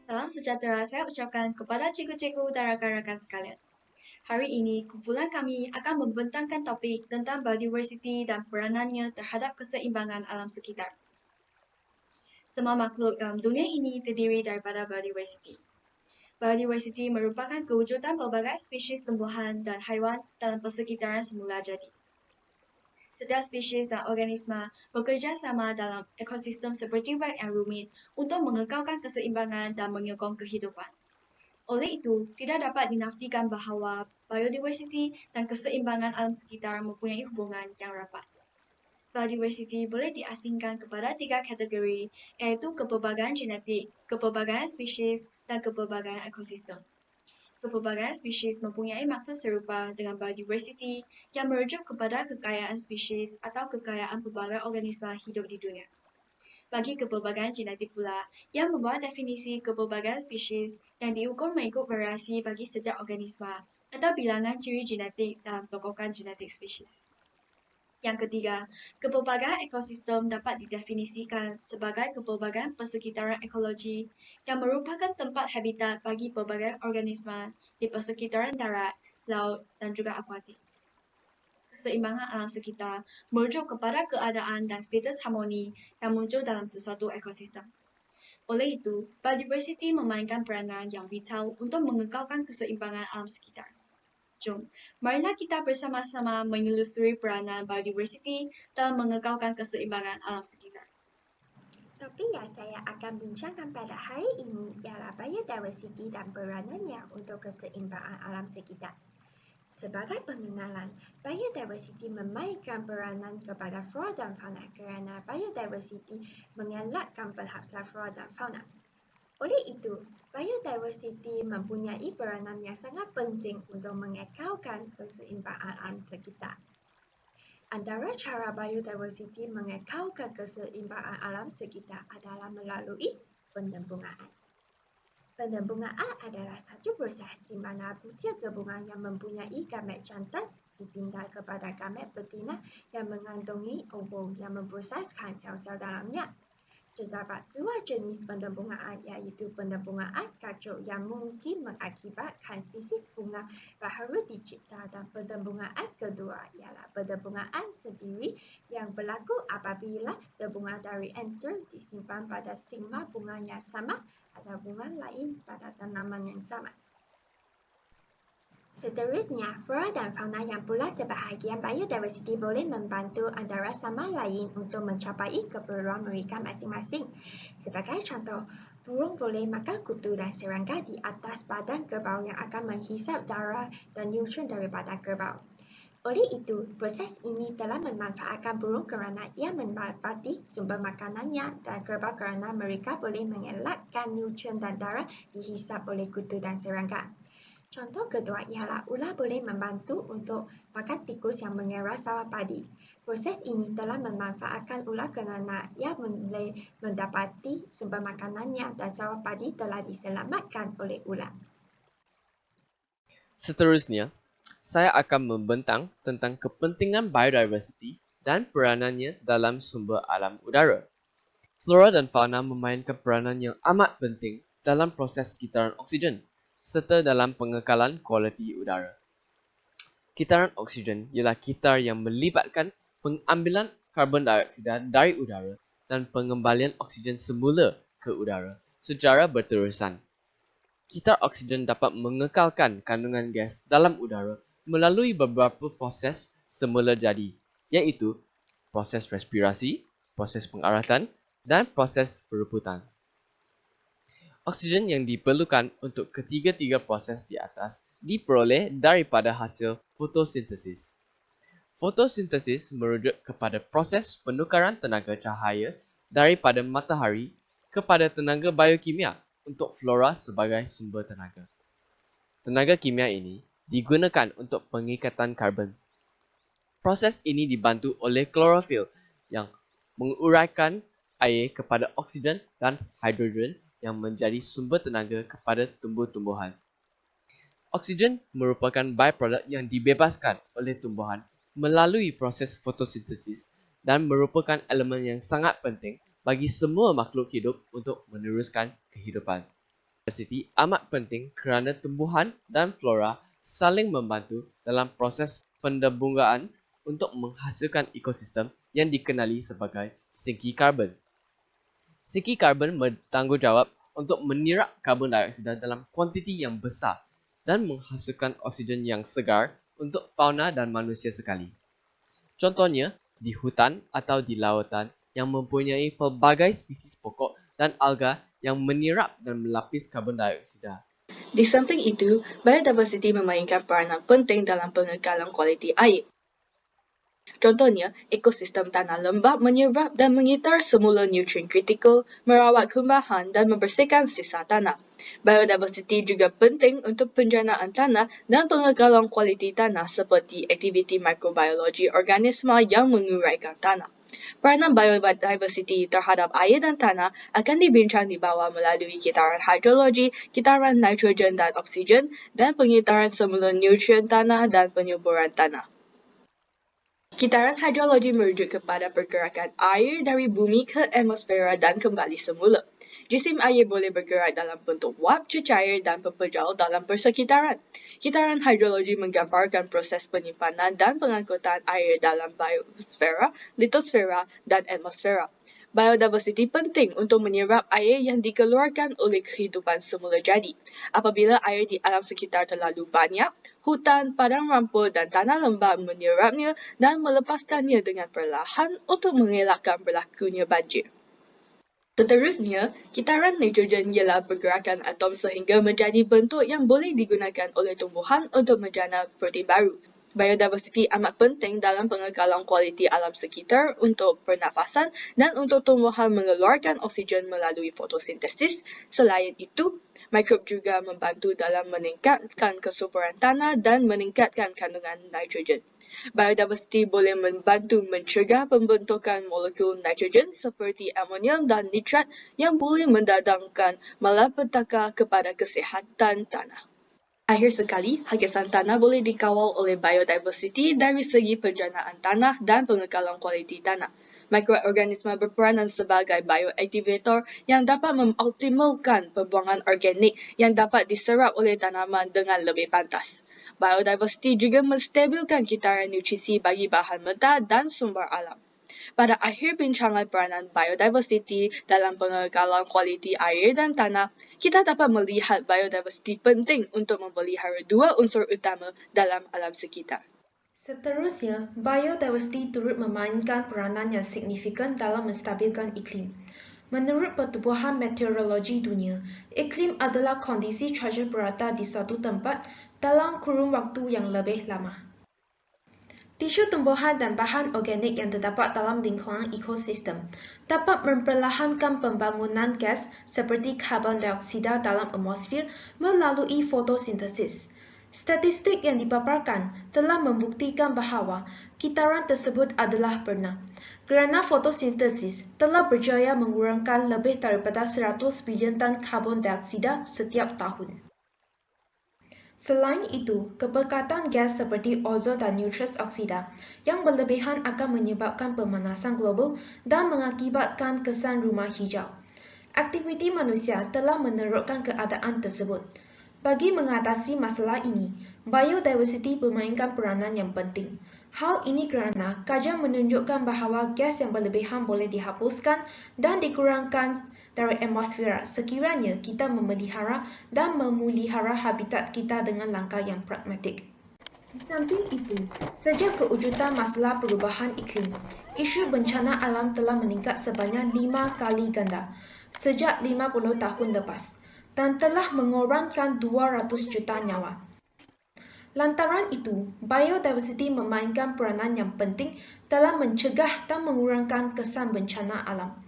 Salam sejahtera saya ucapkan kepada cikgu-cikgu dan rakan-rakan sekalian. Hari ini, kumpulan kami akan membentangkan topik tentang biodiversity dan peranannya terhadap keseimbangan alam sekitar. Semua makhluk dalam dunia ini terdiri daripada biodiversity. Biodiversity merupakan kewujudan pelbagai spesies tumbuhan dan haiwan dalam persekitaran semula jadi. Setiap spesies dan organisma bekerjasama dalam ekosistem seperti web yang rumit untuk mengekalkan keseimbangan dan menyokong kehidupan. Oleh itu, tidak dapat dinafikan bahawa biodiversity dan keseimbangan alam sekitar mempunyai hubungan yang rapat. Biodiversity boleh diasingkan kepada 3 kategori, iaitu kepelbagaian genetik, kepelbagaian spesies, dan kepelbagaian ekosistem. Kepelbagaian spesies mempunyai maksud serupa dengan biodiversity yang merujuk kepada kekayaan spesies atau kekayaan pelbagai organisma hidup di dunia. Bagi kepelbagaian genetik pula, yang membuat definisi kepelbagaian spesies yang diukur mengikut variasi bagi setiap organisma atau bilangan ciri genetik dalam tokokan genetik spesies. Yang ketiga, kepelbagaian ekosistem dapat didefinisikan sebagai kepelbagaian persekitaran ekologi yang merupakan tempat habitat bagi pelbagai organisma di persekitaran darat, laut dan juga akuatik. Keseimbangan alam sekitar merujuk kepada keadaan dan status harmoni yang muncul dalam sesuatu ekosistem. Oleh itu, biodiversity memainkan peranan yang vital untuk mengekalkan keseimbangan alam sekitar. Jom, marilah kita bersama-sama menelusuri peranan biodiversity dalam mengekalkan keseimbangan alam sekitar. Topik yang saya akan bincangkan pada hari ini ialah biodiversity dan peranannya untuk keseimbangan alam sekitar. Sebagai pengenalan, biodiversity memainkan peranan kepada flora dan fauna kerana biodiversity mengelakkan perhabisan flora dan fauna. Oleh itu, biodiversity mempunyai peranan yang sangat penting untuk mengekalkan keseimbangan alam sekitar. Antara cara biodiversity mengekalkan keseimbangan alam sekitar adalah melalui penembungaan. Penembungaan adalah satu proses di mana butir tabungan yang mempunyai gamet jantan dipindah kepada gamet betina yang mengandungi ovum yang memproseskan sel-sel dalamnya. Terdapat dua jenis penembungaan iaitu penembungaan kacuk yang mungkin mengakibatkan spesies bunga baharu dicipta dan penembungaan kedua ialah penembungaan sendiri yang berlaku apabila tabungan dari enter disimpan pada stigma bunga yang sama atau bunga lain pada tanaman yang sama. Seterusnya, flora dan fauna yang pula sebahagian biodiversity boleh membantu antara sama lain untuk mencapai keperluan mereka masing-masing. Sebagai contoh, burung boleh makan kutu dan serangga di atas badan kerbau yang akan menghisap darah dan nutrien daripada kerbau. Oleh itu, proses ini telah memanfaatkan burung kerana ia mendapati sumber makanannya dan kerbau kerana mereka boleh mengelakkan nutrien dan darah dihisap oleh kutu dan serangga. Contoh kedua ialah ular boleh membantu untuk makan tikus yang mengerah sawah padi. Proses ini telah memanfaatkan ular kerana ia boleh mendapati sumber makanannya dan sawah padi telah diselamatkan oleh ular. Seterusnya, saya akan membentang tentang kepentingan biodiversity dan peranannya dalam sumber alam udara. Flora dan fauna memainkan peranan yang amat penting dalam proses kitaran oksigen serta dalam pengekalan kualiti udara. Kitaran oksigen ialah kitar yang melibatkan pengambilan karbon dioksida dari udara dan pengembalian oksigen semula ke udara secara berterusan. Kitar oksigen dapat mengekalkan kandungan gas dalam udara melalui beberapa proses semula jadi, iaitu proses respirasi, proses pengaratan, dan proses perebutan. Oksigen yang diperlukan untuk ketiga-tiga proses di atas diperoleh daripada hasil fotosintesis. Fotosintesis merujuk kepada proses penukaran tenaga cahaya daripada matahari kepada tenaga biokimia untuk flora sebagai sumber tenaga. Tenaga kimia ini digunakan untuk pengikatan karbon. Proses ini dibantu oleh klorofil yang menguraikan air kepada oksigen dan hidrogen yang menjadi sumber tenaga kepada tumbuh-tumbuhan. Oksigen merupakan byproduct yang dibebaskan oleh tumbuhan melalui proses fotosintesis dan merupakan elemen yang sangat penting bagi semua makhluk hidup untuk meneruskan kehidupan. Biodiversity amat penting kerana tumbuhan dan flora saling membantu dalam proses penderbunggaan untuk menghasilkan ekosistem yang dikenali sebagai sinki karbon. Sinki karbon bertanggungjawab untuk menyerap karbon dioksida dalam kuantiti yang besar dan menghasilkan oksigen yang segar untuk fauna dan manusia sekali. Contohnya, di hutan atau di lautan yang mempunyai pelbagai spesies pokok dan alga yang menyerap dan melapis karbon dioksida. Di samping itu, biodiversity memainkan peranan penting dalam pengekalan kualiti air. Contohnya, ekosistem tanah lembap menyerap dan mengitar semula nutrien kritikal, merawat tumbuhan dan membersihkan sisa tanah. Biodiversity juga penting untuk penjanaan tanah dan pengekalan kualiti tanah seperti aktiviti mikrobiologi organisma yang menguraikan tanah. Peranan biodiversity terhadap air dan tanah akan dibincang di bawah melalui kitaran hidrologi, kitaran nitrogen dan oksigen, dan pengitaran semula nutrien tanah dan penyuburan tanah. Kitaran hidrologi merujuk kepada pergerakan air dari bumi ke atmosfera dan kembali semula. Jisim air boleh bergerak dalam bentuk wap, cecair dan pepejal dalam persekitaran. Kitaran hidrologi menggambarkan proses penyimpanan dan pengangkutan air dalam biosfera, litosfera dan atmosfera. Biodiversity penting untuk menyerap air yang dikeluarkan oleh kehidupan semula jadi. Apabila air di alam sekitar terlalu banyak, hutan, padang rumput dan tanah lembap menyerapnya dan melepaskannya dengan perlahan untuk mengelakkan berlakunya banjir. Seterusnya, kitaran nitrogen ialah pergerakan atom sehingga menjadi bentuk yang boleh digunakan oleh tumbuhan untuk menjana protein baru. Biodiversity amat penting dalam pengekalan kualiti alam sekitar untuk pernafasan dan untuk tumbuhan mengeluarkan oksigen melalui fotosintesis. Selain itu, mikrob juga membantu dalam meningkatkan kesuburan tanah dan meningkatkan kandungan nitrogen. Biodiversity boleh membantu mencegah pembentukan molekul nitrogen seperti amonium dan nitrat yang boleh mendatangkan malapetaka kepada kesihatan tanah. Akhir sekali, hakikat tanah boleh dikawal oleh biodiversity dari segi penjanaan tanah dan pengekalan kualiti tanah. Mikroorganisma berperanan sebagai bioactivator yang dapat mengoptimalkan pembuangan organik yang dapat diserap oleh tanaman dengan lebih pantas. Biodiversity juga menstabilkan kitaran nutrisi bagi bahan mentah dan sumber alam. Pada akhir bincangan peranan biodiversity dalam pengekalan kualiti air dan tanah, kita dapat melihat biodiversity penting untuk memelihara dua unsur utama dalam alam sekitar. Seterusnya, biodiversity turut memainkan peranan yang signifikan dalam menstabilkan iklim. Menurut Pertubuhan Meteorologi Dunia, iklim adalah kondisi cuaca purata di suatu tempat dalam kurun waktu yang lebih lama. Tisu tumbuhan dan bahan organik yang terdapat dalam lingkungan ekosistem dapat memperlahankan pembangunan gas seperti karbon dioksida dalam atmosfer melalui fotosintesis. Statistik yang dipaparkan telah membuktikan bahawa kitaran tersebut adalah benar, kerana fotosintesis telah berjaya mengurangkan lebih daripada 100 bilion tan karbon dioksida setiap tahun. Selain itu, kepekatan gas seperti ozon dan nitrous oksida yang berlebihan akan menyebabkan pemanasan global dan mengakibatkan kesan rumah hijau. Aktiviti manusia telah meneruskan keadaan tersebut. Bagi mengatasi masalah ini, biodiversity memainkan peranan yang penting. Hal ini kerana kajian menunjukkan bahawa gas yang berlebihan boleh dihapuskan dan dikurangkan dari atmosfera sekiranya kita memelihara dan memulihara habitat kita dengan langkah yang pragmatik. Di samping itu, sejak kewujudan masalah perubahan iklim, isu bencana alam telah meningkat sebanyak 5 kali ganda sejak 50 tahun lepas dan telah mengorbankan 200 juta nyawa. Lantaran itu, biodiversity memainkan peranan yang penting dalam mencegah dan mengurangkan kesan bencana alam.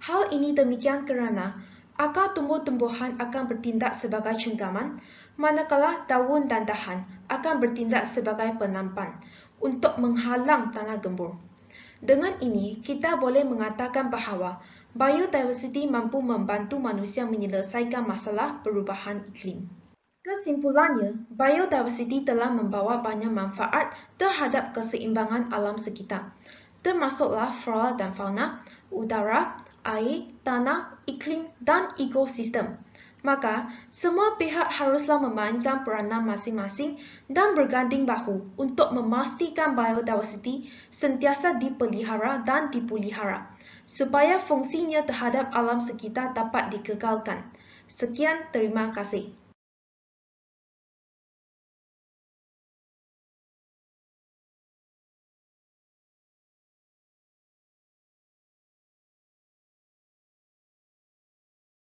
Hal ini demikian kerana akar tumbuh-tumbuhan akan bertindak sebagai cengkaman, manakala daun dan dahan akan bertindak sebagai penampan untuk menghalang tanah gembur. Dengan ini, kita boleh mengatakan bahawa biodiversity mampu membantu manusia menyelesaikan masalah perubahan iklim. Kesimpulannya, biodiversity telah membawa banyak manfaat terhadap keseimbangan alam sekitar, termasuklah flora dan fauna, udara, air, tanah, iklim dan ekosistem. Maka, semua pihak haruslah memainkan peranan masing-masing dan berganding bahu untuk memastikan biodiversiti sentiasa dipelihara dan dipelihara, supaya fungsinya terhadap alam sekitar dapat dikekalkan. Sekian, terima kasih.